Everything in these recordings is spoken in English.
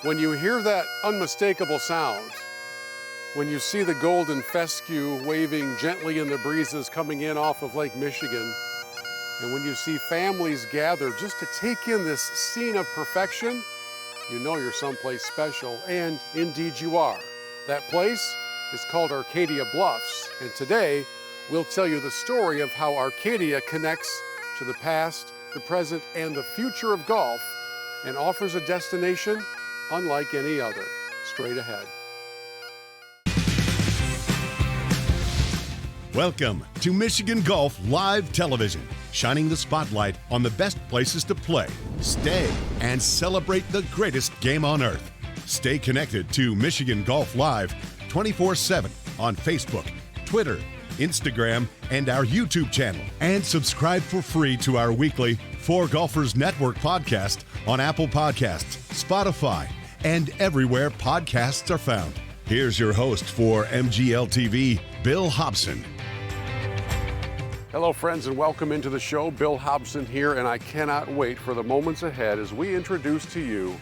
When you hear that unmistakable sound, when you see the golden fescue waving gently in the breezes coming in off of Lake Michigan, and when you see families gather just to take in this scene of perfection, you know you're someplace special, and indeed you are. That place is called Arcadia Bluffs, and today we'll tell you the story of how Arcadia connects to the past, the present, and the future of golf, and offers a destination unlike any other. Straight ahead. Welcome to Michigan Golf Live Television, shining the spotlight on the best places to play, stay, and celebrate the greatest game on earth. Stay connected to Michigan Golf Live 24/7 on Facebook, Twitter, Instagram, and our YouTube channel. And subscribe for free to our weekly FORE Golfers Network podcast on Apple Podcasts, Spotify, and everywhere podcasts are found. Here's your host for MGL TV, Bill Hobson. Hello friends, and welcome into the show. Bill Hobson here, and I cannot wait for the moments ahead as we introduce to you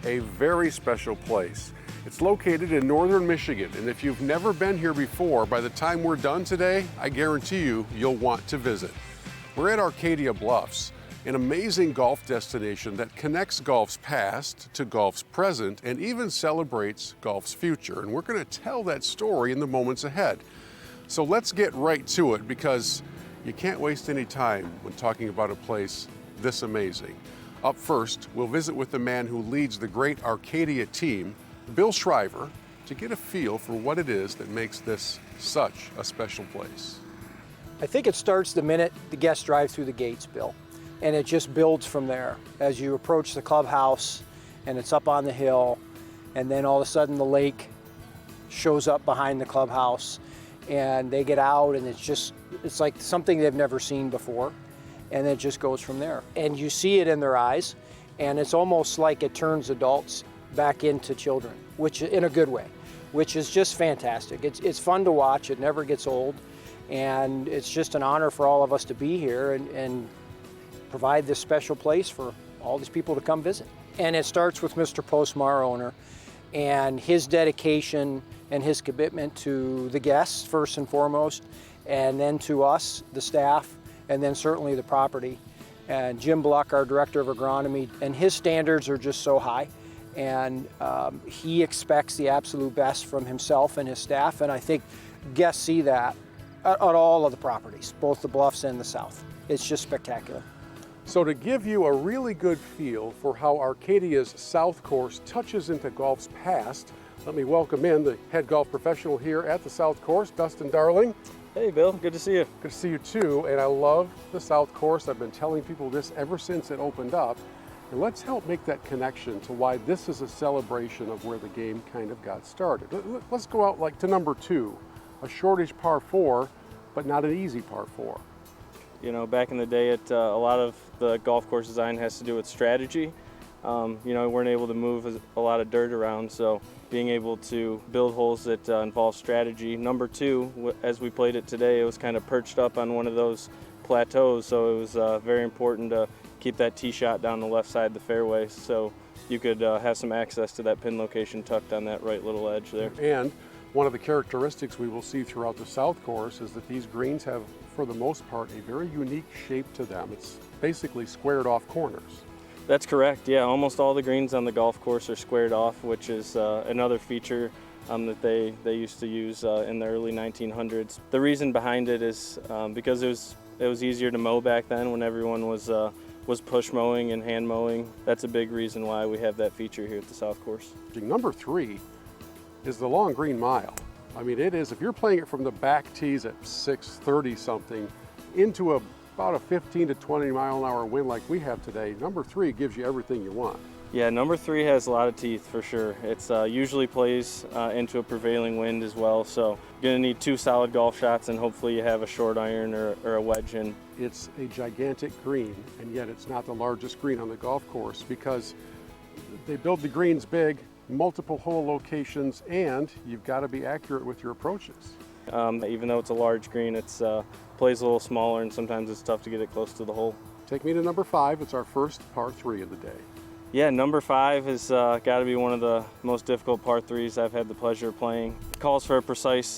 a very special place. It's located in northern Michigan, and if you've never been here before, by the time we're done today, I guarantee you'll want to visit. We're at Arcadia Bluffs, an amazing golf destination that connects golf's past to golf's present and even celebrates golf's future. And we're going to tell that story in the moments ahead. So let's get right to it, because you can't waste any time when talking about a place this amazing. Up first, we'll visit with the man who leads the great Arcadia team, Bill Shriver, to get a feel for what it is that makes this such a special place. I think it starts the minute the guests drive through the gates, Bill, and it just builds from there. As you approach the clubhouse and it's up on the hill, and then all of a sudden the lake shows up behind the clubhouse, and they get out, and it's like something they've never seen before, and it just goes from there. And you see it in their eyes, and it's almost like it turns adults back into children, which in a good way, which is just fantastic. It's fun to watch. It never gets old, and it's just an honor for all of us to be here and provide this special place for all these people to come visit. And it starts with Mr. Postma, owner, and his dedication and his commitment to the guests first and foremost, and then to us, the staff, and then certainly the property. And Jim Bluck, our director of agronomy, and his standards are just so high. And he expects the absolute best from himself and his staff, and I think guests see that at all of the properties, both the Bluffs and the South. It's just spectacular. So to give you a really good feel for how Arcadia's South Course touches into golf's past, let me welcome in the head golf professional here at the South Course, Dustin Darling. Hey Bill, good to see you. Good to see you too, and I love the South Course. I've been telling people this ever since it opened up. And let's help make that connection to why this is a celebration of where the game kind of got started. Let's go out like to number 2, a shortish par 4, but not an easy par 4. You know, back in the day, a lot of the golf course design has to do with strategy. We weren't able to move a lot of dirt around, so being able to build holes that involve strategy. Number 2, as we played it today, it was kind of perched up on one of those plateaus, so it was very important to keep that tee shot down the left side of the fairway so you could have some access to that pin location tucked on that right little edge there. And one of the characteristics we will see throughout the South Course is that these greens have, for the most part, a very unique shape to them. It's basically squared off corners. That's correct, yeah. Almost all the greens on the golf course are squared off, which is another feature that they used to use in the early 1900s. The reason behind it is because it was easier to mow back then when everyone was push mowing and hand mowing. That's a big reason why we have that feature here at the South Course. Number 3 is the long green mile. I mean, it is, if you're playing it from the back tees at 630 something into about a 15 to 20 mile an hour wind like we have today, number 3 gives you everything you want. Yeah, number 3 has a lot of teeth for sure. It's usually plays into a prevailing wind as well, so you're gonna need 2 solid golf shots, and hopefully you have a short iron or a wedge in. It's a gigantic green, and yet it's not the largest green on the golf course because they build the greens big, multiple hole locations, and you've got to be accurate with your approaches. Even though it's a large green, it plays a little smaller, and sometimes it's tough to get it close to the hole. Take me to number 5. It's our first par 3 of the day. Yeah, number 5 has got to be one of the most difficult par 3s I've had the pleasure of playing. It calls for a precise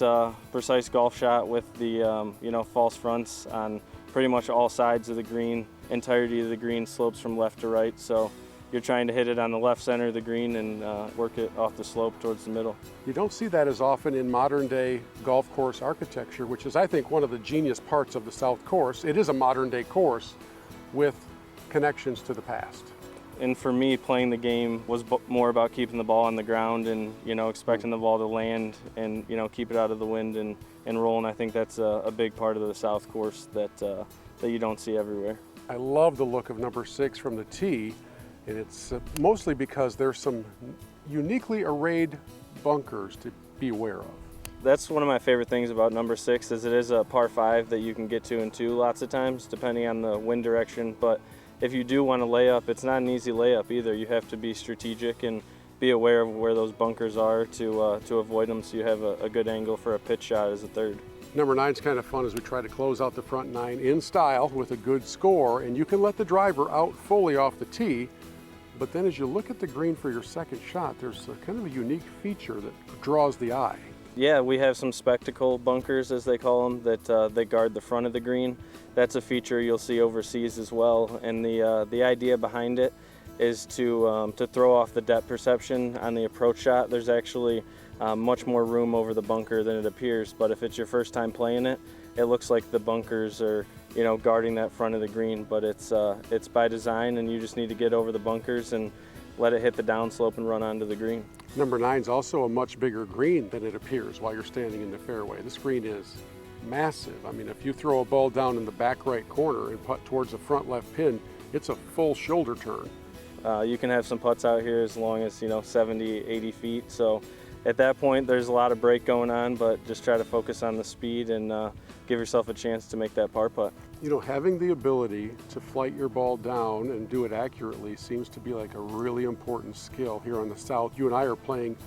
golf shot with the false fronts on pretty much all sides of the green. Entirety of the green slopes from left to right, so you're trying to hit it on the left center of the green and work it off the slope towards the middle. You don't see that as often in modern day golf course architecture, which is, I think, one of the genius parts of the South Course. It is a modern day course with connections to the past. And for me, playing the game was more about keeping the ball on the ground and, expecting the ball to land and, keep it out of the wind and roll. And I think that's a big part of the South Course that you don't see everywhere. I love the look of number 6 from the tee, and it's mostly because there's some uniquely arrayed bunkers to be aware of. That's one of my favorite things about number 6 is it is a par 5 that you can get to in 2 lots of times, depending on the wind direction. But if you do want to lay up, it's not an easy layup either. You have to be strategic and be aware of where those bunkers are to avoid them, so you have a good angle for a pitch shot as a third. Number 9 is kind of fun as we try to close out the front 9 in style with a good score, and you can let the driver out fully off the tee, but then as you look at the green for your second shot, there's a kind of a unique feature that draws the eye. Yeah, we have some spectacle bunkers, as they call them, that guard the front of the green. That's a feature you'll see overseas as well, and the idea behind it is to throw off the depth perception on the approach shot. There's actually much more room over the bunker than it appears, but if it's your first time playing it, it looks like the bunkers are guarding that front of the green, but it's by design, and you just need to get over the bunkers and let it hit the downslope and run onto the green. Number 9 is also a much bigger green than it appears while you're standing in the fairway. This green is massive. I mean, if you throw a ball down in the back right corner and putt towards the front left pin, it's a full shoulder turn. You can have some putts out here as long as 70, 80 feet. So at that point, there's a lot of break going on, but just try to focus on the speed and give yourself a chance to make that par putt. Having the ability to flight your ball down and do it accurately seems to be like a really important skill here on the South. You and I are playing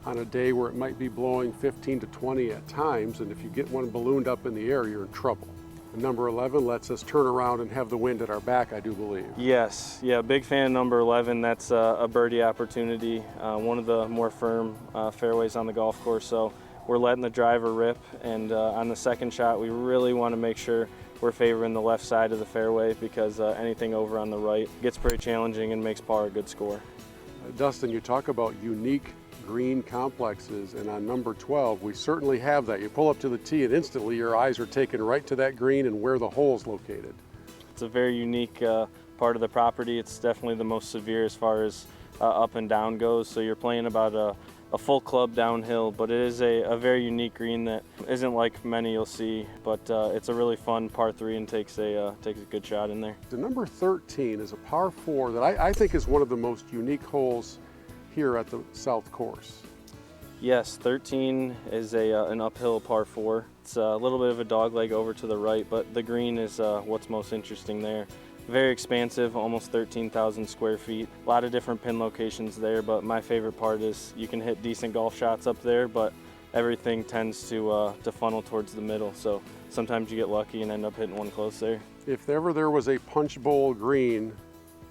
on a day where it might be blowing 15 to 20 at times, and if you get one ballooned up in the air, you're in trouble. And number 11 lets us turn around and have the wind at our back, I do believe. Yes, yeah, big fan of number 11. That's a birdie opportunity, one of the more firm fairways on the golf course. So we're letting the driver rip, and on the second shot, we really want to make sure we're favoring the left side of the fairway because anything over on the right gets pretty challenging and makes par a good score. Dustin, you talk about unique green complexes, and on number 12 we certainly have that. You pull up to the tee and instantly your eyes are taken right to that green and where the hole is located. It's a very unique part of the property. It's definitely the most severe as far as up and down goes, so you're playing about a full club downhill, but it is a very unique green that isn't like many you'll see, but it's a really fun par 3 and takes a good shot in there. The number 13 is a par 4 that I think is one of the most unique holes here at the South Course. Yes, 13 is an uphill par 4. It's a little bit of a dog leg over to the right, but the green is what's most interesting there. Very expansive, almost 13,000 square feet. A lot of different pin locations there, but my favorite part is you can hit decent golf shots up there, but everything tends to funnel towards the middle. So sometimes you get lucky and end up hitting one close there. If ever there was a punch bowl green,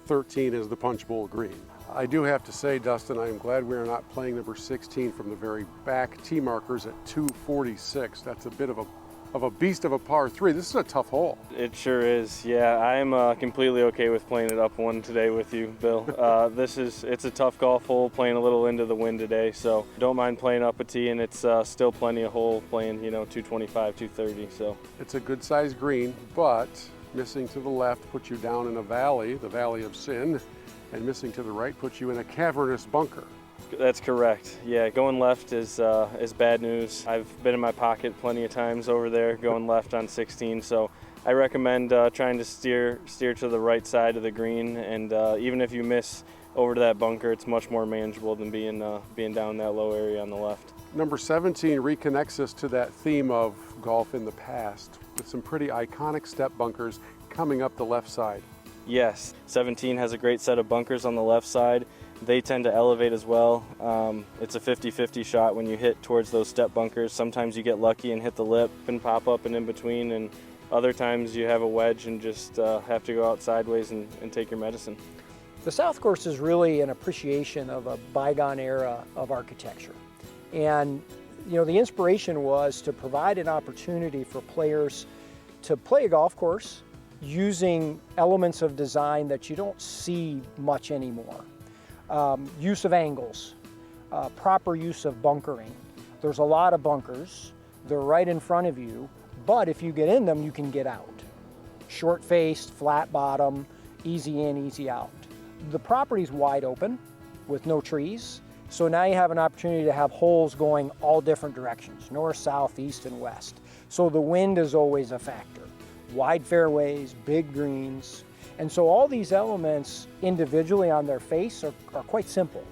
13 is the punch bowl green. I do have to say, Dustin, I am glad we are not playing number 16 from the very back tee markers at 246. That's a bit of a beast of a par 3. This is a tough hole. It sure is. Yeah, I'm completely okay with playing it up one today with you, Bill. It's a tough golf hole, playing a little into the wind today, so don't mind playing up a tee, and it's still plenty of hole playing 225, 230. So it's a good sized green, but missing to the left puts you down in a valley, the valley of sin, and missing to the right puts you in a cavernous bunker. That's correct. Yeah, going left is bad news. I've been in my pocket plenty of times over there going left on 16, so I recommend trying to steer to the right side of the green, and even if you miss over to that bunker, it's much more manageable than being down that low area on the left. Number 17 reconnects us to that theme of golf in the past with some pretty iconic step bunkers coming up the left side. Yes, 17 has a great set of bunkers on the left side. They tend to elevate as well. It's a 50-50 shot when you hit towards those step bunkers. Sometimes you get lucky and hit the lip and pop up and in between, and other times you have a wedge and just have to go out sideways and take your medicine. The South Course is really an appreciation of a bygone era of architecture. And you know, the inspiration was to provide an opportunity for players to play a golf course using elements of design that you don't see much anymore. Use of angles, proper use of bunkering. There's a lot of bunkers. They're right in front of you, but if you get in them, you can get out. Short-faced, flat bottom, easy in, easy out. The property's wide open with no trees, so now you have an opportunity to have holes going all different directions, north, south, east, and west. So the wind is always a factor. Wide fairways, big greens, and so all these elements individually on their face are quite simple.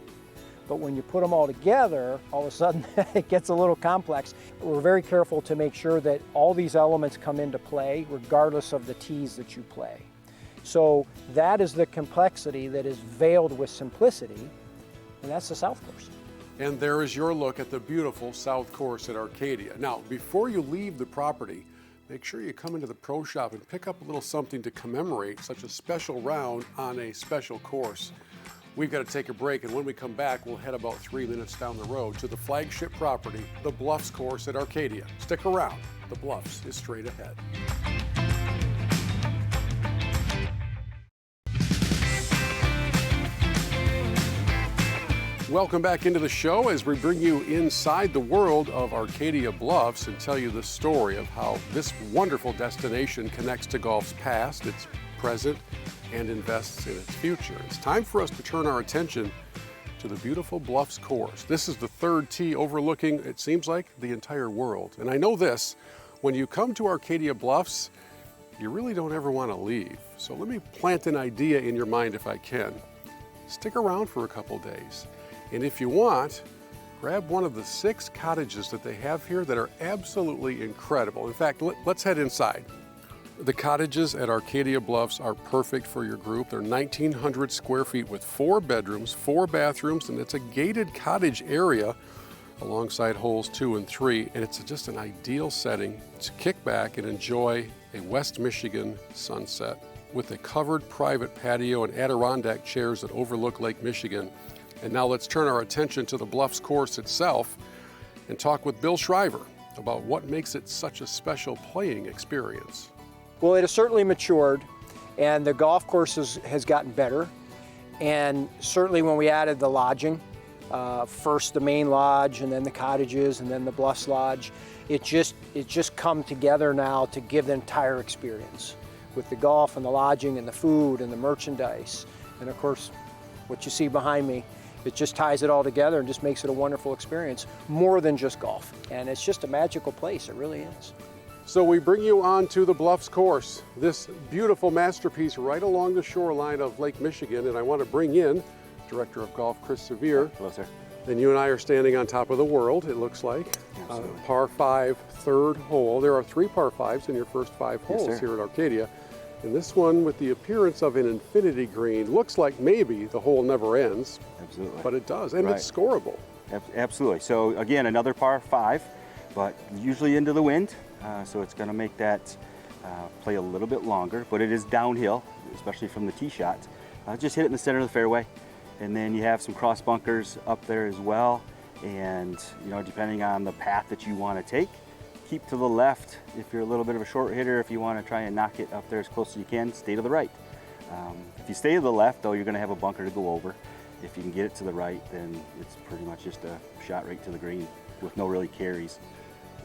But when you put them all together, all of a sudden it gets a little complex. We're very careful to make sure that all these elements come into play regardless of the tees that you play. So that is the complexity that is veiled with simplicity, and that's the South Course. And there is your look at the beautiful South Course at Arcadia. Now, before you leave the property, make sure you come into the pro shop and pick up a little something to commemorate such a special round on a special course. We've got to take a break, and when we come back, we'll head about 3 minutes down the road to the flagship property, the Bluffs Course at Arcadia. Stick around. The Bluffs is straight ahead. Welcome back into the show as we bring you inside the world of Arcadia Bluffs and tell you the story of how this wonderful destination connects to golf's past, its present, and invests in its future. It's time for us to turn our attention to the beautiful Bluffs Course. This is the third tee overlooking, it seems like, the entire world. And I know this, when you come to Arcadia Bluffs, you really don't ever want to leave. So let me plant an idea in your mind if I can. Stick around for a couple days. And if you want, grab one of the 6 cottages that they have here that are absolutely incredible. In fact, let's head inside. The cottages at Arcadia Bluffs are perfect for your group. They're 1,900 square feet with 4 bedrooms, 4 bathrooms, and it's a gated cottage area alongside holes 2 and 3. And it's just an ideal setting to kick back and enjoy a West Michigan sunset with a covered private patio and Adirondack chairs that overlook Lake Michigan. And now let's turn our attention to the Bluffs Course itself and talk with Bill Shriver about what makes it such a special playing experience. Well, it has certainly matured, and the golf course has gotten better. And certainly when we added the lodging, first the main lodge, and then the cottages, and then the Bluffs Lodge, it just come together now to give the entire experience with the golf and the lodging and the food and the merchandise. And of course, what you see behind me, it just ties it all together and just makes it a wonderful experience, more than just golf. And it's just a magical place, it really is. So we bring you on to the Bluffs Course, this beautiful masterpiece right along the shoreline of Lake Michigan. And I want to bring in Director of Golf, Chris Sevier. Hello, sir. And you and I are standing on top of the world, it looks like. Par 5, third hole. There are 3 par 5s in your first 5 holes here at Arcadia. And this one, with the appearance of an infinity green, looks like maybe the hole never ends. Absolutely. But it does, and it's scoreable. Absolutely. So again, another par 5, but usually into the wind. So it's going to make that play a little bit longer, but it is downhill, especially from the tee shot. Just hit it in the center of the fairway, and then you have some cross bunkers up there as well. And you know, depending on the path that you want to take, keep to the left if you're a little bit of a short hitter. If you want to try and knock it up there as close as you can, stay to the right. If you stay to the left, though, you're going to have a bunker to go over. If you can get it to the right, then it's pretty much just a shot right to the green with no really carries.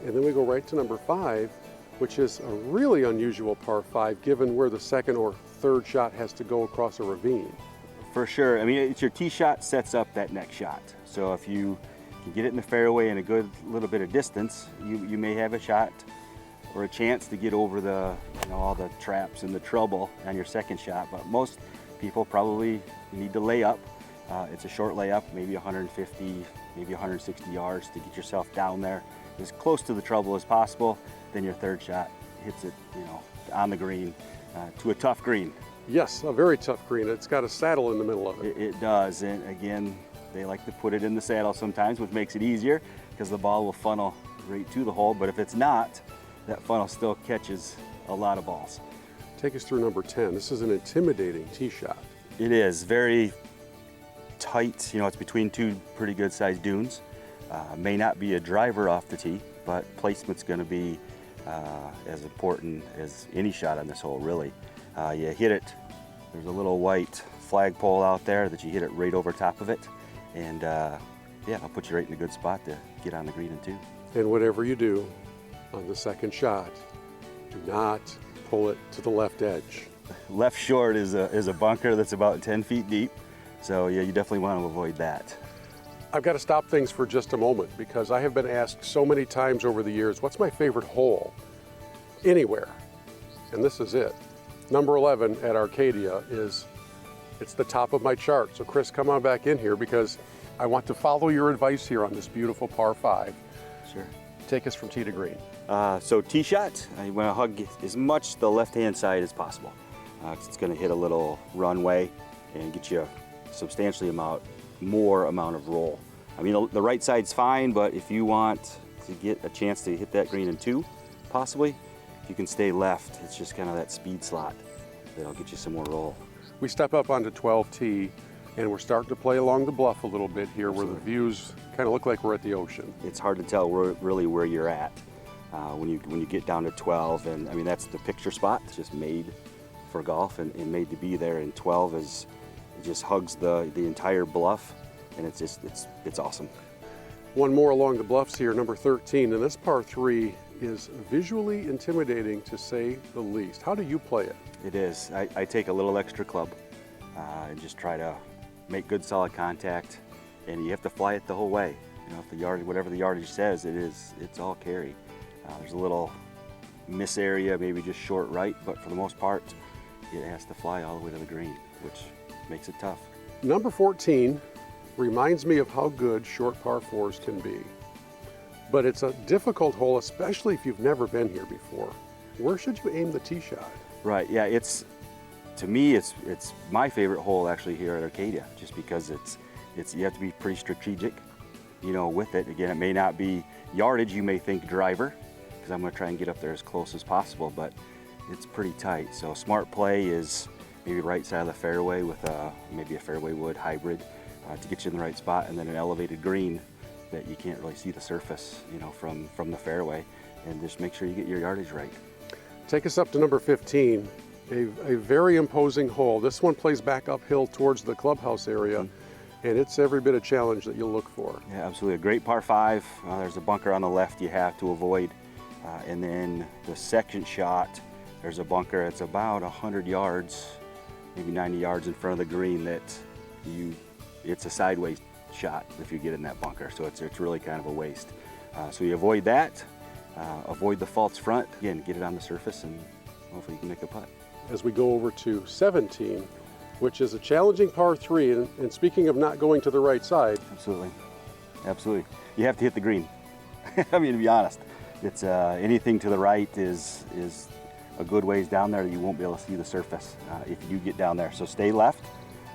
And then we go right to number 5, which is a really unusual par 5, given where the second or third shot has to go across a ravine. For sure. I mean, it's your tee shot sets up that next shot. So if you can get it in the fairway in a good little bit of distance, you may have a shot or a chance to get over the, you know, all the traps and the trouble on your second shot. But most people probably need to lay up. It's a short layup, maybe 150, maybe 160 yards to get yourself down there as close to the trouble as possible. Then your third shot hits it, you know, on the green to a tough green. Yes, a very tough green. It's got a saddle in the middle of it. It does, and again, they like to put it in the saddle sometimes, which makes it easier because the ball will funnel right to the hole. But if it's not, that funnel still catches a lot of balls. Take us through number 10. This is an intimidating tee shot. It is very tight. You know, it's between two pretty good sized dunes. May not be a driver off the tee, but placement's going to be as important as any shot on this hole, really. You hit it, there's a little white flagpole out there that you hit it right over top of it, and yeah, I'll put you right in a good spot to get on the green in 2. And whatever you do on the second shot, do not pull it to the left edge. Left short is a bunker that's about 10 feet deep, so yeah, you definitely want to avoid that. I've got to stop things for just a moment because I have been asked so many times over the years, what's my favorite hole anywhere? And this is it. Number 11 at Arcadia it's the top of my chart. So Chris, come on back in here because I want to follow your advice here on this beautiful par 5. Sure. Take us from tee to green. So tee shot, I want to hug as much the left-hand side as possible. 'Cause it's going to hit a little runway and get you substantially more amount of roll. I mean, the right side's fine, but if you want to get a chance to hit that green in 2, possibly, if you can stay left, it's just kind of that speed slot that'll get you some more roll. We step up onto 12T and we're starting to play along the bluff a little bit here. Absolutely. Where the views kind of look like we're at the ocean. It's hard to tell really where you're at when you get down to 12, and I mean, that's the picture spot. It's just made for golf and made to be there, and 12 it just hugs the entire bluff, and it's awesome. One more along the bluffs here, number 13, and this par 3 is visually intimidating to say the least. How do you play it? It is. I take a little extra club and just try to make good solid contact, and you have to fly it the whole way. You know, if whatever the yardage says, it's all carry. There's a little miss area, maybe just short right, but for the most part, it has to fly all the way to the green, which makes it tough. Number 14 reminds me of how good short par 4s can be. But it's a difficult hole, especially if you've never been here before. Where should you aim the tee shot? Right, yeah, to me, it's my favorite hole actually here at Arcadia, just because you have to be pretty strategic, you know, with it. Again, it may not be yardage, you may think driver, because I'm going to try and get up there as close as possible, but it's pretty tight. So smart play is maybe right side of the fairway with maybe a fairway wood hybrid to get you in the right spot, and then an elevated green that you can't really see the surface, you know, from the fairway, and just make sure you get your yardage right. Take us up to number 15, a very imposing hole. This one plays back uphill towards the clubhouse area, and it's every bit a challenge that you'll look for. Yeah, absolutely. A great par 5. There's a bunker on the left you have to avoid, and then the second shot, there's a bunker. It's about 100 yards, maybe 90 yards in front of the green that it's a sideways shot if you get in that bunker, so it's really kind of a waste. So you avoid that, avoid the false front, again, get it on the surface, and hopefully you can make a putt. As we go over to 17, which is a challenging par 3, and speaking of not going to the right side. Absolutely, absolutely. You have to hit the green. I mean, to be honest, it's anything to the right is a good ways down there that you won't be able to see the surface if you get down there. So stay left.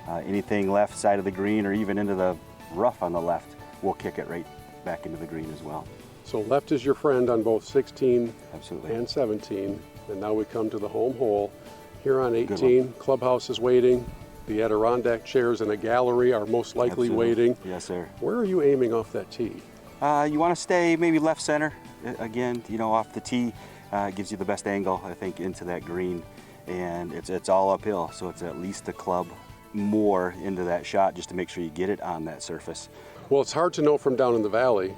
Anything left side of the green or even into the rough on the left, we'll kick it right back into the green as well. So left is your friend on both 16 Absolutely. And 17. And now we come to the home hole. Here on 18, clubhouse is waiting. The Adirondack chairs in a gallery are most likely Absolutely. Waiting. Yes, sir. Where are you aiming off that tee? You want to stay maybe left center. Again, you know, off the tee, gives you the best angle, I think, into that green. And it's all uphill, so it's at least a club more into that shot just to make sure you get it on that surface. Well, it's hard to know from down in the valley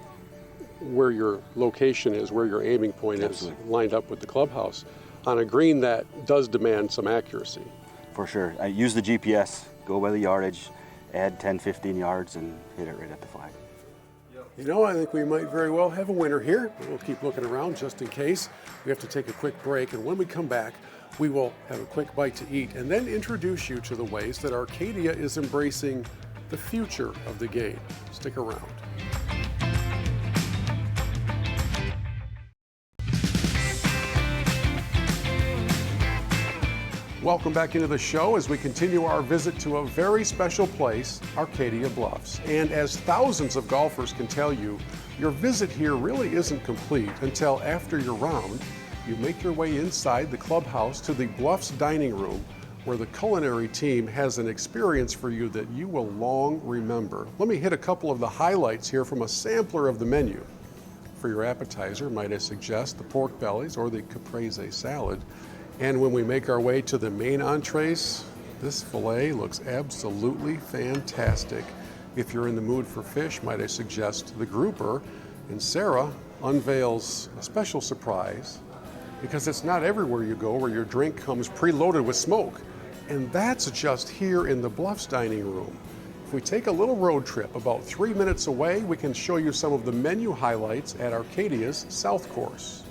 where your location is, where your aiming point Absolutely. is lined up with the clubhouse on a green that does demand some accuracy. For sure. Use the GPS, go by the yardage, add 10, 15 yards, and hit it right at the flag. You know, I think we might very well have a winner here. We'll keep looking around just in case. We have to take a quick break, and when we come back, we will have a quick bite to eat and then introduce you to the ways that Arcadia is embracing the future of the game. Stick around. Welcome back into the show as we continue our visit to a very special place, Arcadia Bluffs. And as thousands of golfers can tell you, your visit here really isn't complete until after your round, you make your way inside the clubhouse to the Bluffs dining room, where the culinary team has an experience for you that you will long remember. Let me hit a couple of the highlights here from a sampler of the menu. For your appetizer, might I suggest the pork bellies or the caprese salad. And when we make our way to the main entrees, this filet looks absolutely fantastic. If you're in the mood for fish, might I suggest the grouper. And Sarah unveils a special surprise, because it's not everywhere you go where your drink comes preloaded with smoke. And that's just here in the Bluffs dining room. If we take a little road trip about 3 minutes away, we can show you some of the menu highlights at Arcadia's South Course.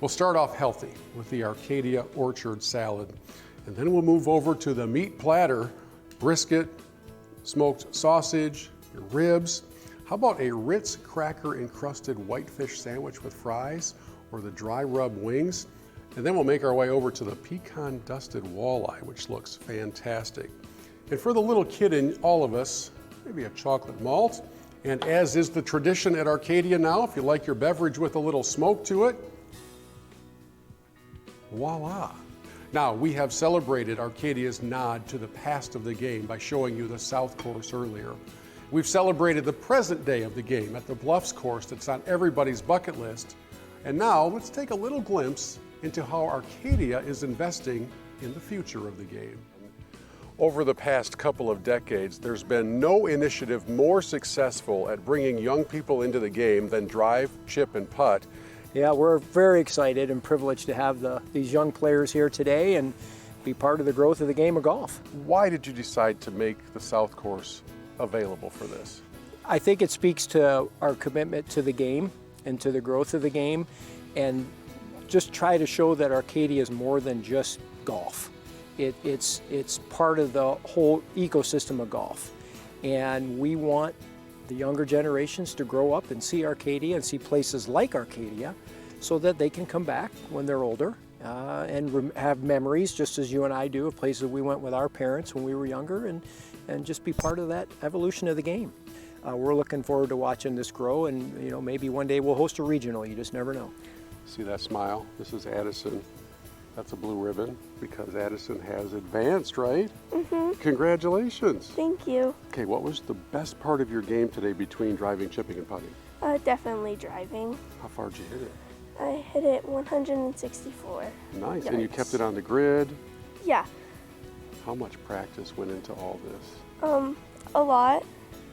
We'll start off healthy with the Arcadia Orchard salad, and then we'll move over to the meat platter, brisket, smoked sausage, your ribs. How about a Ritz cracker encrusted whitefish sandwich with fries, or the dry rub wings? And then we'll make our way over to the pecan dusted walleye, which looks fantastic. And for the little kid in all of us, maybe a chocolate malt. And as is the tradition at Arcadia now, if you like your beverage with a little smoke to it, voila. Now, we have celebrated Arcadia's nod to the past of the game by showing you the South Course earlier. We've celebrated the present day of the game at the Bluffs Course that's on everybody's bucket list. And now, let's take a little glimpse into how Arcadia is investing in the future of the game. Over the past couple of decades, there's been no initiative more successful at bringing young people into the game than Drive, Chip, and Putt. Yeah, we're very excited and privileged to have these young players here today and be part of the growth of the game of golf. Why did you decide to make the South Course available for this? I think it speaks to our commitment to the game and to the growth of the game, and just try to show that Arcadia is more than just golf. It's part of the whole ecosystem of golf, and we want the younger generations to grow up and see Arcadia and see places like Arcadia so that they can come back when they're older and have memories, just as you and I do, of places we went with our parents when we were younger, and just be part of that evolution of the game. We're looking forward to watching this grow, and maybe one day we'll host a regional. You just never know. See that smile? This is Addison. That's a blue ribbon because Addison has advanced, right? Mm-hmm. Congratulations. Thank you. Okay, what was the best part of your game today between driving, chipping, and putting? Definitely driving. How far did you hit it? I hit it 164. Nice, yards. and you kept it on the grid. Yeah. How much practice went into all this? A lot.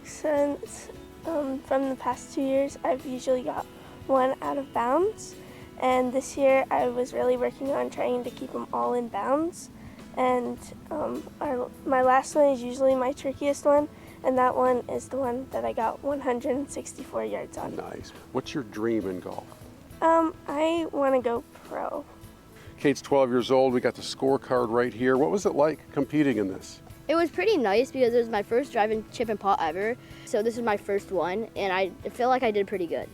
Since from the past 2 years, I've usually got one out of bounds. And this year I was really working on trying to keep them all in bounds. And my last one is usually my trickiest one, and that one is the one that I got 164 yards on. Nice. What's your dream in golf? I want to go pro. Kate's 12 years old. We got the scorecard right here. What was it like competing in this? It was pretty nice because it was my first drive and chip and putt ever. So this is my first one, and I feel like I did pretty good.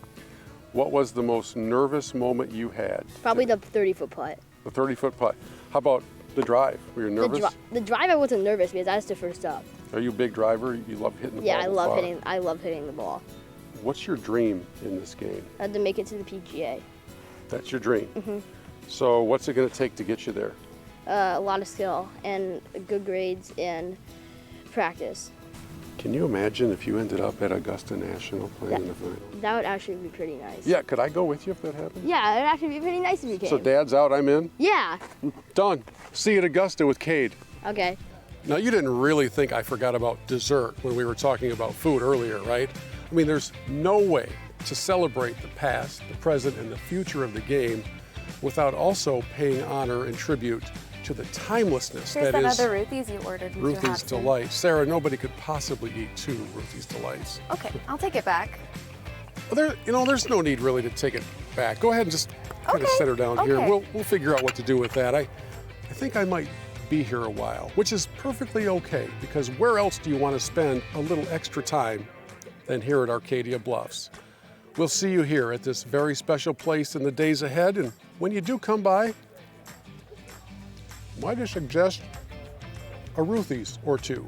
What was the most nervous moment you had? Probably the 30-foot putt. The 30-foot putt. How about the drive? Were you nervous? The drive I wasn't nervous because I was the first up. Are you a big driver? You love hitting the ball? Yeah, I far? love hitting the ball. What's your dream in this game? I had to make it to the PGA. That's your dream? Mm-hmm. So what's it going to take to get you there? A lot of skill and good grades and practice. Can you imagine if you ended up at Augusta National playing in the final? That would actually be pretty nice. Yeah, could I go with you if that happened? Yeah, it would actually be pretty nice if you came. So Dad's out, I'm in? Yeah. Done. See you at Augusta with Cade. Okay. Now, you didn't really think I forgot about dessert when we were talking about food earlier, right? I mean, there's no way to celebrate the past, the present, and the future of the game without also paying honor and tribute to the timelessness Here's that is other Ruthie's you ordered, Mr. Ruthie's Hobson. Delight. Sarah, nobody could possibly eat 2 Ruthie's Delights. Okay, I'll take it back. Well, there's no need really to take it back. Go ahead and just kind of set her down here. Okay. We'll figure out what to do with that. I think I might be here a while, which is perfectly okay, because where else do you want to spend a little extra time than here at Arcadia Bluffs? We'll see you here at this very special place in the days ahead, and when you do come by, might I suggest a Ruthie's or 2.